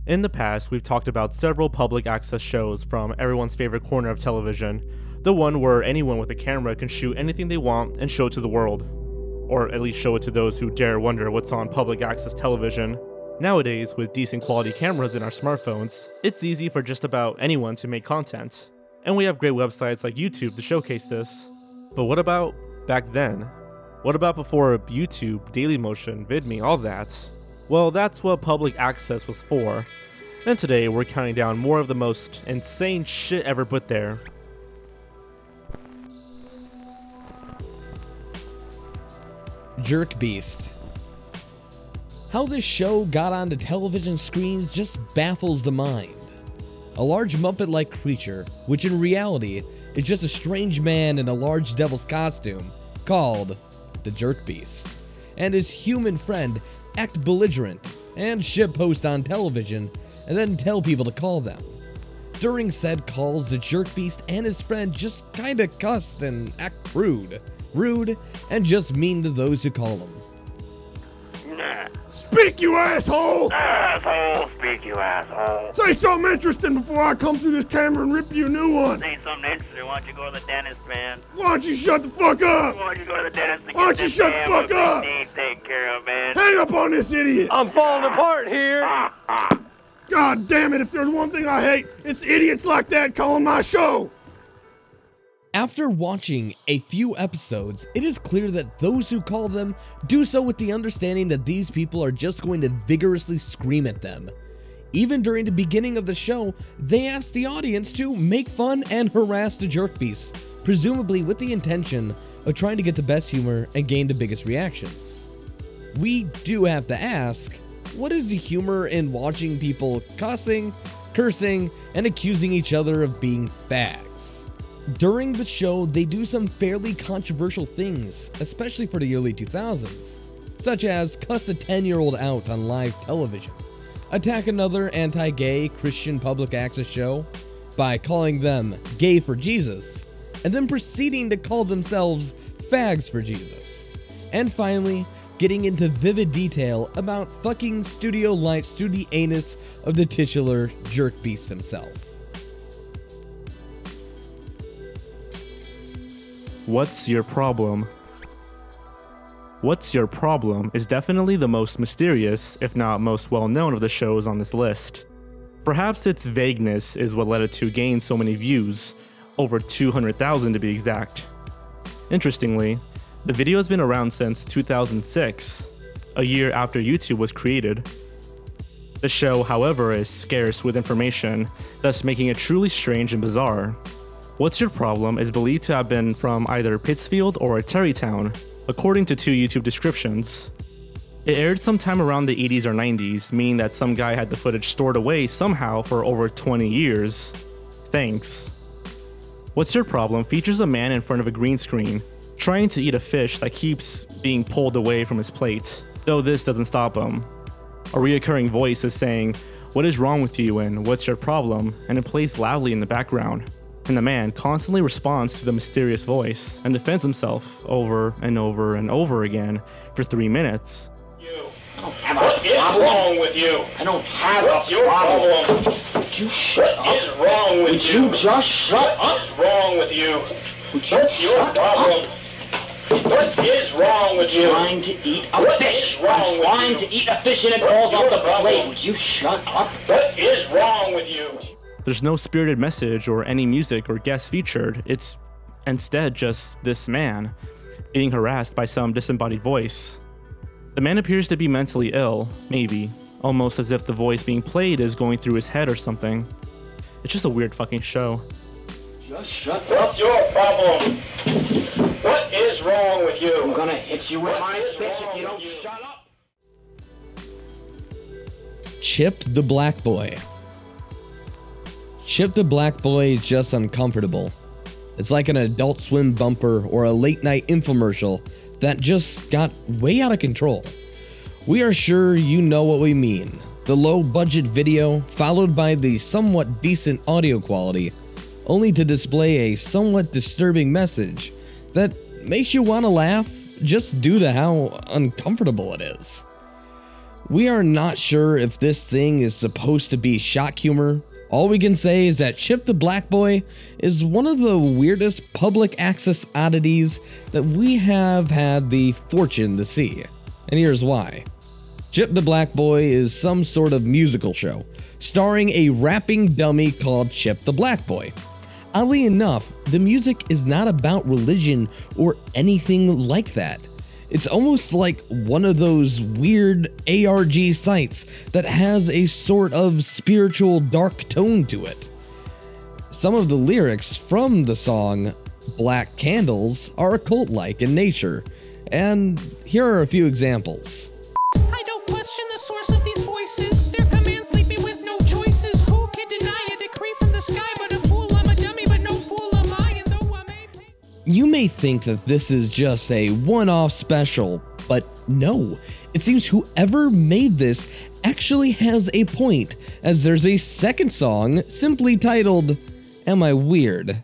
In the past, we've talked about several public access shows from everyone's favorite corner of television, the one where anyone with a camera can shoot anything they want and show it to the world. Or at least show it to those who dare wonder what's on public access television. Nowadays, with decent quality cameras in our smartphones, it's easy for just about anyone to make content. And we have great websites like YouTube to showcase this. But what about back then? What about before YouTube, Dailymotion, VidMe, all that? Well, that's what public access was for. And today we're counting down more of the most insane shit ever put there. Jerk Beast. How this show got onto television screens just baffles the mind. A large Muppet-like creature, which in reality is just a strange man in a large devil's costume, called the Jerk Beast, and his human friend act belligerent and shitpost on television and then tell people to call them. During said calls, the Jerk Beast and his friend just kinda cuss and act rude, and just mean to those who call them. Speak, you asshole! Asshole, speak, you asshole. Say something interesting before I come through this camera and rip you a new one. Say something interesting. Why don't you go to the dentist, man? Why don't you shut the fuck up? Why don't you go to the dentist and Why get don't you this shut the damn fuck up? need taken care of, man? Hang up on this idiot! I'm falling apart here. God damn it, if there's one thing I hate, it's idiots like that calling my show! After watching a few episodes, it is clear that those who call them do so with the understanding that these people are just going to vigorously scream at them. Even during the beginning of the show, they asked the audience to make fun and harass the Jerk Beast, presumably with the intention of trying to get the best humor and gain the biggest reactions. We do have to ask, what is the humor in watching people cussing, cursing, and accusing each other of being fags? During the show, they do some fairly controversial things, especially for the early 2000s, such as cuss a 10-year-old out on live television, attack another anti-gay Christian public access show by calling them gay for Jesus, and then proceeding to call themselves fags for Jesus, and finally, getting into vivid detail about fucking studio lights through the anus of the titular Jerk Beast himself. What's your problem? What's Your Problem is definitely the most mysterious, if not most well-known of the shows on this list. Perhaps its vagueness is what led it to gain so many views, over 200,000 to be exact. Interestingly, the video has been around since 2006, a year after YouTube was created. The show, however, is scarce with information, thus making it truly strange and bizarre. What's Your Problem is believed to have been from either Pittsfield or Terrytown, according to two YouTube descriptions. It aired sometime around the 80s or 90s, meaning that some guy had the footage stored away somehow for over 20 years. Thanks. What's Your Problem features a man in front of a green screen, trying to eat a fish that keeps being pulled away from his plate, though this doesn't stop him. A reoccurring voice is saying, "What is wrong with you?" and "What's your problem?" and it plays loudly in the background. And the man constantly responds to the mysterious voice and defends himself over and over and over again for 3 minutes. What is wrong with you? I don't have What's a your problem. problem? Would you shut What up? is wrong with Would you? you just shut up? What's wrong with you? Would you What's your shut problem? up? What is wrong with you? Trying to eat a What fish. is wrong I'm with trying you? to eat a fish and it What's falls off your the problem? plate. Would you shut up? What is wrong with you? There's no spirited message or any music or guests featured, it's instead just this man being harassed by some disembodied voice. The man appears to be mentally ill, maybe, almost as if the voice being played is going through his head or something. It's just a weird fucking show. Just shut up. What's your problem? What is wrong with you? I'm gonna hit you with What my is fish wrong if you don't with you? shut up. Chip the Black Boy. Chip the Black Boy is just uncomfortable. It's like an Adult Swim bumper or a late night infomercial that just got way out of control. We are sure you know what we mean. The low budget video followed by the somewhat decent audio quality, only to display a somewhat disturbing message that makes you want to laugh just due to how uncomfortable it is. We are not sure if this thing is supposed to be shock humor. All we can say is that Chip the Black Boy is one of the weirdest public access oddities that we have had the fortune to see. And here's why. Chip the Black Boy is some sort of musical show, starring a rapping dummy called Chip the Black Boy. Oddly enough, the music is not about religion or anything like that. It's almost like one of those weird ARG sites that has a sort of spiritual dark tone to it. Some of the lyrics from the song Black Candles are occult-like in nature, and here are a few examples. I don't question the source of these voices. Their commands leave me with no choices. Who can deny a decree from the sky? But a fool, I'm a dummy, but no fool am I. And though I may pay... You may think that this is just a one-off special, but no. It seems whoever made this actually has a point, as there's a second song simply titled, Am I Weird?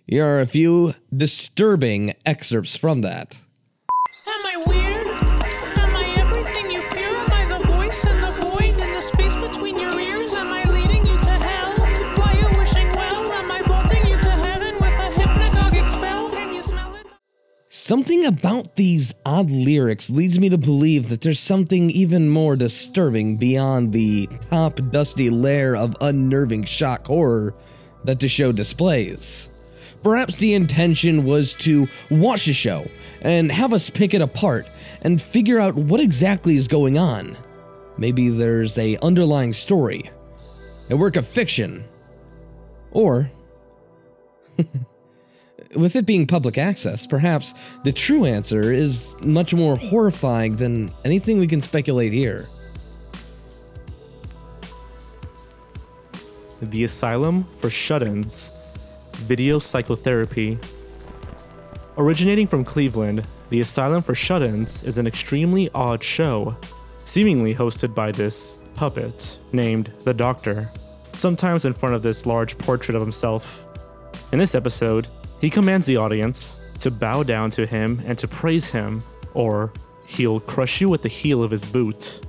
Here are a few disturbing excerpts from that. Am I weird? Am I everything you fear? Am I the voice in the void in the space between your ears? Am I leading you to hell? Why you wishing well? Am I bolting you to heaven with a hypnagogic spell? Can you smell it? Something about these odd lyrics leads me to believe that there's something even more disturbing beyond the top dusty layer of unnerving shock horror that the show displays. Perhaps the intention was to watch the show and have us pick it apart and figure out what exactly is going on. Maybe there's an underlying story, a work of fiction, or, with it being public access, perhaps the true answer is much more horrifying than anything we can speculate here. The Asylum for Shutins. Video psychotherapy. Originating from Cleveland, the Asylum for Shutins is an extremely odd show, seemingly hosted by this puppet named the Doctor, sometimes in front of this large portrait of himself. In this episode, he commands the audience to bow down to him and to praise him, or he'll crush you with the heel of his boot.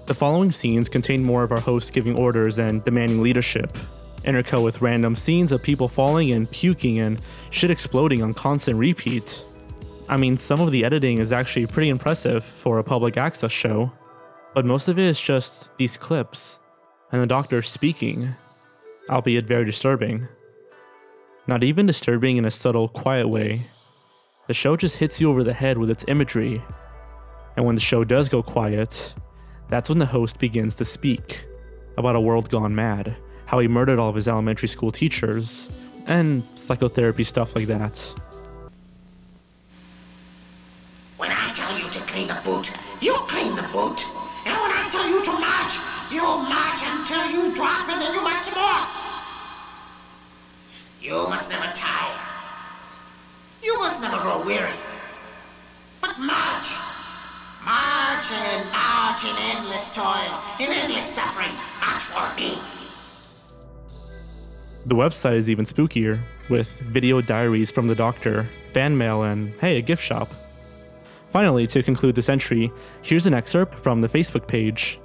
The following scenes contain more of our host giving orders and demanding leadership, intercut with random scenes of people falling and puking and shit exploding on constant repeat. I mean, some of the editing is actually pretty impressive for a public access show, but most of it is just these clips, and the Doctor speaking, albeit very disturbing. Not even disturbing in a subtle, quiet way. The show just hits you over the head with its imagery, and when the show does go quiet, that's when the host begins to speak about a world gone mad, how he murdered all of his elementary school teachers, and psychotherapy stuff like that. When I tell you to clean the boot, you clean the boot. And when I tell you to march, you march until you drop and then you march some more. You must never tire. You must never grow weary. But march. March and march in endless toil, in endless suffering. March for me. The website is even spookier, with video diaries from the Doctor, fan mail, and hey, a gift shop. Finally, to conclude this entry, here's an excerpt from the Facebook page.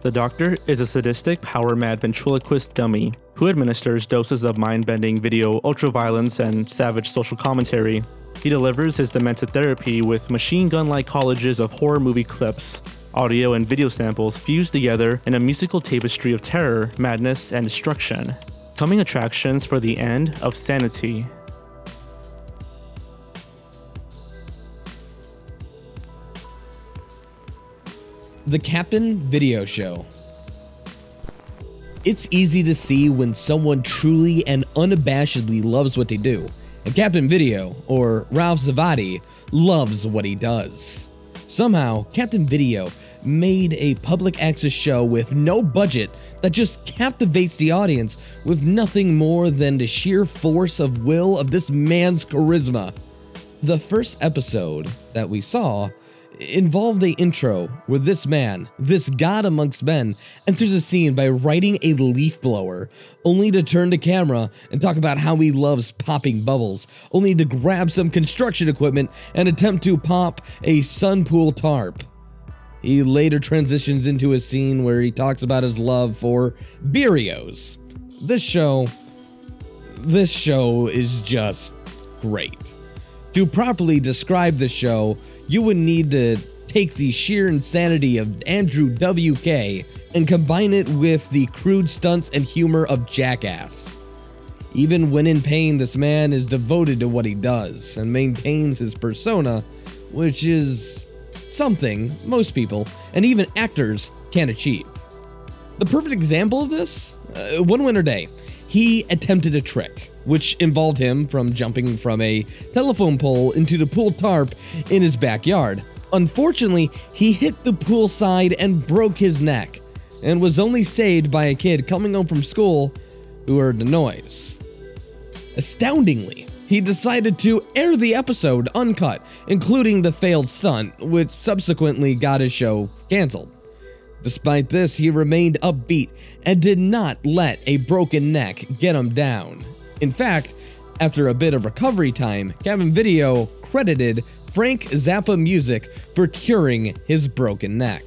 The Doctor is a sadistic, power-mad ventriloquist dummy who administers doses of mind-bending video ultraviolence and savage social commentary. He delivers his demented therapy with machine gun-like collages of horror movie clips, audio and video samples fused together in a musical tapestry of terror, madness, and destruction. Coming attractions for the end of sanity. The Captain Video Show. It's easy to see when someone truly and unabashedly loves what they do, and Captain Video, or Ralph Zavadi, loves what he does. Somehow, Captain Video made a public access show with no budget that just captivates the audience with nothing more than the sheer force of will of this man's charisma. The first episode that we saw involved an intro where this man, this god amongst men, enters a scene by riding a leaf blower, only to turn the camera and talk about how he loves popping bubbles, only to grab some construction equipment and attempt to pop a sun pool tarp. He later transitions into a scene where he talks about his love for Beerios. This show is just great. To properly describe the show, you would need to take the sheer insanity of Andrew W.K. and combine it with the crude stunts and humor of Jackass. Even when in pain, this man is devoted to what he does and maintains his persona, which is something most people, and even actors, can't achieve. The perfect example of this? One winter day, he attempted a trick, which involved him from jumping from a telephone pole into the pool tarp in his backyard. Unfortunately, he hit the pool side and broke his neck, and was only saved by a kid coming home from school who heard the noise. Astoundingly, he decided to air the episode uncut, including the failed stunt, which subsequently got his show canceled. Despite this, he remained upbeat and did not let a broken neck get him down. In fact, after a bit of recovery time, Cabin Video credited Frank Zappa Music for curing his broken neck.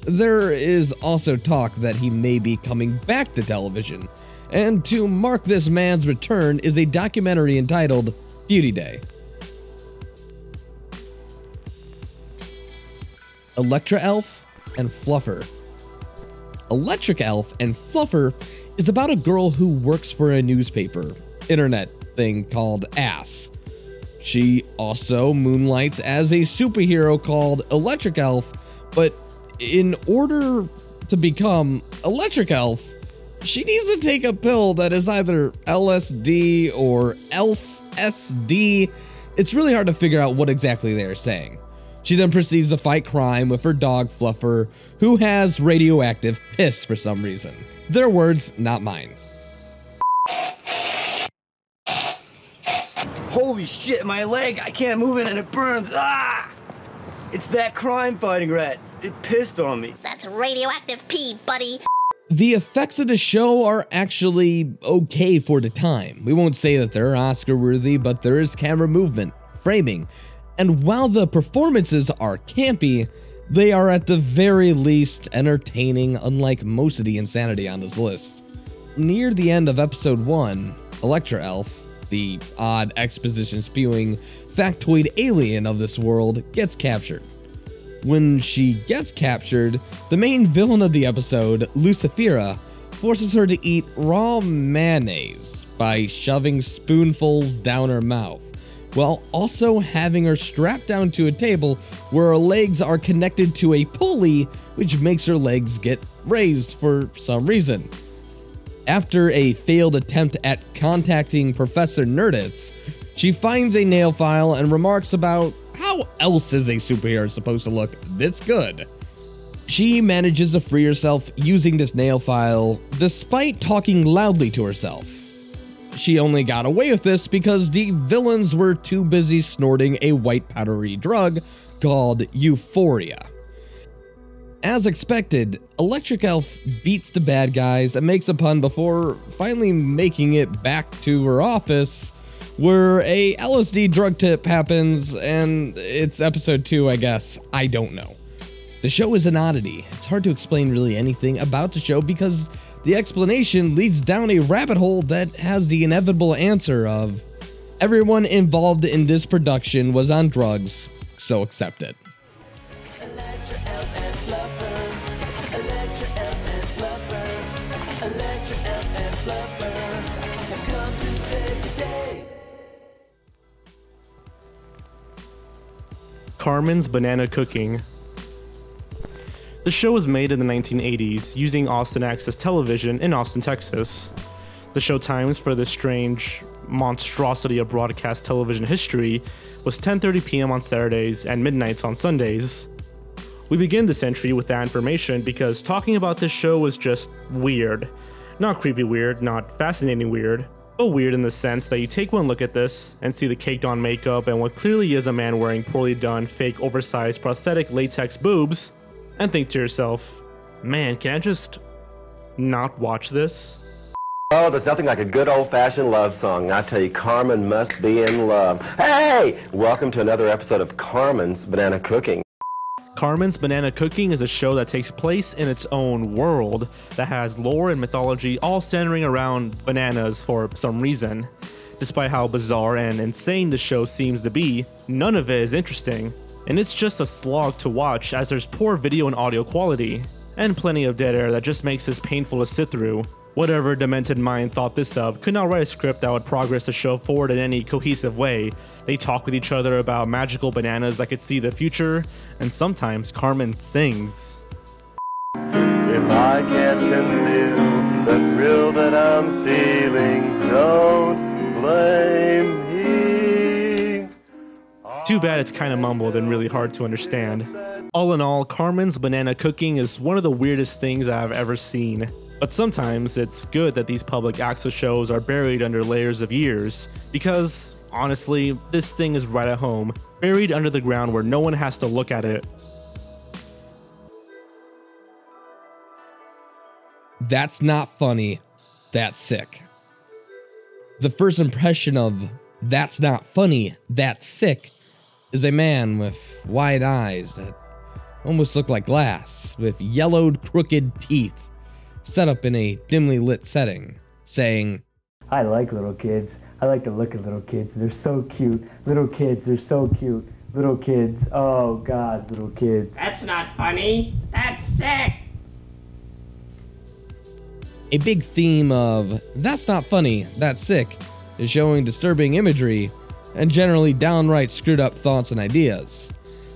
There is also talk that he may be coming back to television, and to mark this man's return is a documentary entitled Beauty Day. Elektra Elf and Fluffer. Elektra Elf and Fluffer is about a girl who works for a newspaper, internet thing called Ass. She also moonlights as a superhero called Elektra Elf, but in order to become Elektra Elf, she needs to take a pill that is either LSD or Elf-SD. It's really hard to figure out what exactly they are saying. She then proceeds to fight crime with her dog Fluffer, who has radioactive piss for some reason. Their words, not mine. Holy shit, my leg, I can't move it and it burns. Ah! It's that crime fighting rat. It pissed on me. That's radioactive pee, buddy. The effects of the show are actually okay for the time. We won't say that they're Oscar-worthy, but there is camera movement, framing, and while the performances are campy, they are at the very least entertaining, unlike most of the insanity on this list. Near the end of episode 1, Elektra Elf, the odd exposition-spewing factoid alien of this world, gets captured. When she gets captured, the main villain of the episode, Lucifera, forces her to eat raw mayonnaise by shoving spoonfuls down her mouth, while also having her strapped down to a table where her legs are connected to a pulley, which makes her legs get raised for some reason. After a failed attempt at contacting Professor Nerditz, she finds a nail file and remarks about how else is a superhero supposed to look this good. She manages to free herself using this nail file, despite talking loudly to herself. She only got away with this because the villains were too busy snorting a white powdery drug called Euphoria. As expected, Elektra Elf beats the bad guys and makes a pun before finally making it back to her office, where a LSD drug tip happens, and it's episode 2, I guess. I don't know. The show is an oddity. It's hard to explain really anything about the show because the explanation leads down a rabbit hole that has the inevitable answer of everyone involved in this production was on drugs, so accept it. Elektra Elf and Fluffer. Elektra Elf and Fluffer. Elektra Elf and Fluffer have come to save the day. Carmen's Banana Cooking. The show was made in the 1980s using Austin Access Television in Austin, Texas. The show times for this strange monstrosity of broadcast television history was 10:30 p.m. on Saturdays and midnights on Sundays. We begin this entry with that information because talking about this show was just weird. Not creepy weird, not fascinating weird, but weird in the sense that you take one look at this and see the caked on makeup and what clearly is a man wearing poorly done, fake, oversized, prosthetic latex boobs, and think to yourself, man, can I just not watch this? Oh, there's nothing like a good old-fashioned love song. I tell you, Carmen must be in love. Hey! Welcome to another episode of Carmen's Banana Cooking. Carmen's Banana Cooking is a show that takes place in its own world that has lore and mythology all centering around bananas for some reason. Despite how bizarre and insane the show seems to be, none of it is interesting, and it's just a slog to watch as there's poor video and audio quality, and plenty of dead air that just makes this painful to sit through. Whatever demented mind thought this up could not write a script that would progress the show forward in any cohesive way. They talk with each other about magical bananas that could see the future, and sometimes Carmen sings. If I can't conceal the thrill that I'm feeling, don't blame me. Too bad it's kinda mumbled and really hard to understand. All in all, Carmen's Banana Cooking is one of the weirdest things I've ever seen. But sometimes it's good that these public access shows are buried under layers of years, because honestly, this thing is right at home, buried under the ground where no one has to look at it. That's not funny, that's sick. The first impression of that's not funny, that's sick is a man with wide eyes that almost look like glass, with yellowed, crooked teeth, set up in a dimly lit setting, saying, I like little kids. I like to look at little kids. They're so cute. Little kids, they're so cute. Little kids, oh God, little kids. That's not funny. That's sick. A big theme of that's not funny, that's sick is showing disturbing imagery and generally downright screwed up thoughts and ideas.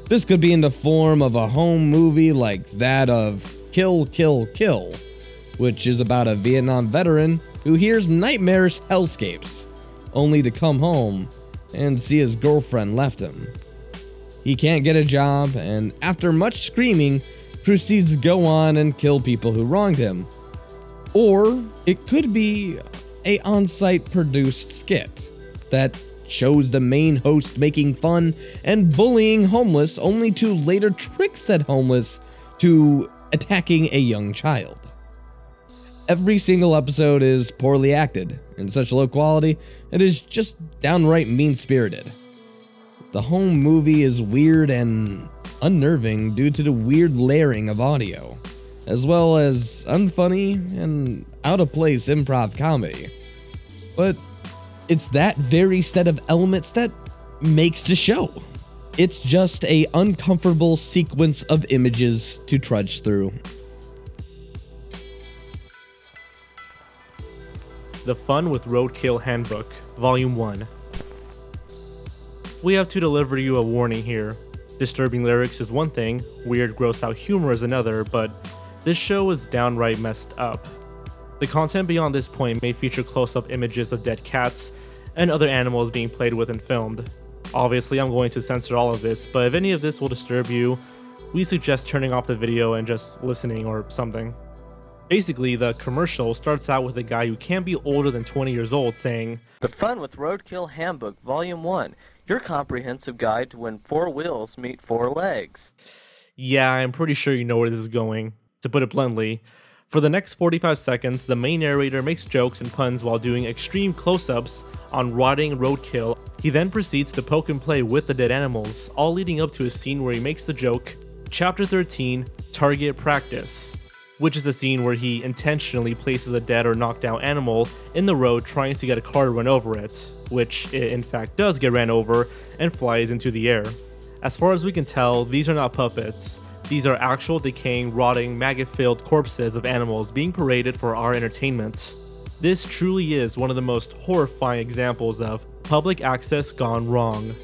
This could be in the form of a home movie like that of Kill, Kill, Kill, which is about a Vietnam veteran who hears nightmarish hellscapes, only to come home and see his girlfriend left him. He can't get a job, and after much screaming, proceeds to go on and kill people who wronged him. Or it could be a on-site produced skit that shows the main host making fun and bullying homeless, only to later trick said homeless to attacking a young child. Every single episode is poorly acted, in such low quality, it is just downright mean-spirited. The home movie is weird and unnerving due to the weird layering of audio, as well as unfunny and out-of-place improv comedy. But it's that very set of elements that makes the show. It's just a uncomfortable sequence of images to trudge through. The Fun with Roadkill Handbook, Volume 1. We have to deliver you a warning here. Disturbing lyrics is one thing, weird gross out humor is another, but this show is downright messed up. The content beyond this point may feature close-up images of dead cats and other animals being played with and filmed. Obviously, I'm going to censor all of this, but if any of this will disturb you, we suggest turning off the video and just listening or something. Basically, the commercial starts out with a guy who can't be older than 20 years old saying, The Fun with Roadkill Handbook, Volume 1, your comprehensive guide to when 4 wheels meet 4 legs. Yeah, I'm pretty sure you know where this is going. To put it bluntly, for the next 45 seconds, the main narrator makes jokes and puns while doing extreme close-ups on rotting roadkill. He then proceeds to poke and play with the dead animals, all leading up to a scene where he makes the joke, Chapter 13, Target Practice, which is a scene where he intentionally places a dead or knocked out animal in the road trying to get a car to run over it, which it in fact does get ran over and flies into the air. As far as we can tell, these are not puppets. These are actual decaying, rotting, maggot-filled corpses of animals being paraded for our entertainment. This truly is one of the most horrifying examples of public access gone wrong.